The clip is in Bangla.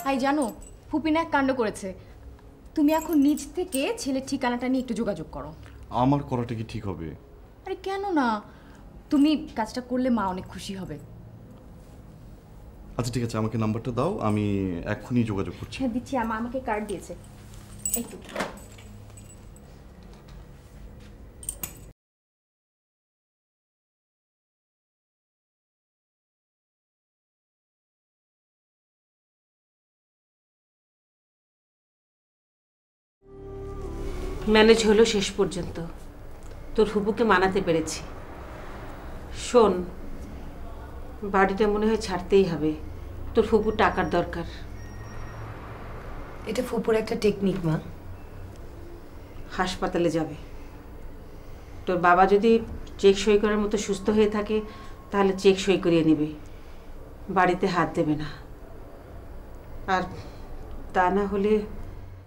আই জানো, ফুপিনা এক কাণ্ড করেছে। তুমি এখন নিজ থেকে ছেলের ঠিকানাটা নিয়ে একটু যোগাযোগ করো। আমার করাটা কি ঠিক হবে? আরে কেন না, তুমি কাজটা করলে মা অনেক খুশি হবে। আচ্ছা ঠিক আছে, আমাকে নাম্বারটা দাও, আমি এক্ষুনি যোগাযোগ করছি। হ্যাঁ দিচ্ছি, আমাকে কার্ড দিয়েছে। এই তো। ম্যানেজ হলো শেষ পর্যন্ত, তোর ফুপুকে মানাতে পেরেছি। শোন, বাড়িটা মনে হয় ছাড়তেই হবে, তোর ফুপুর টাকার দরকার। এটা ফুপুর একটা টেকনিক মা। হাসপাতালে যাবে, তোর বাবা যদি চেক সই করার মতো সুস্থ হয়ে থাকে তাহলে চেক সই করিয়ে নেবে, বাড়িতে হাত দেবে না। আর তা না হলে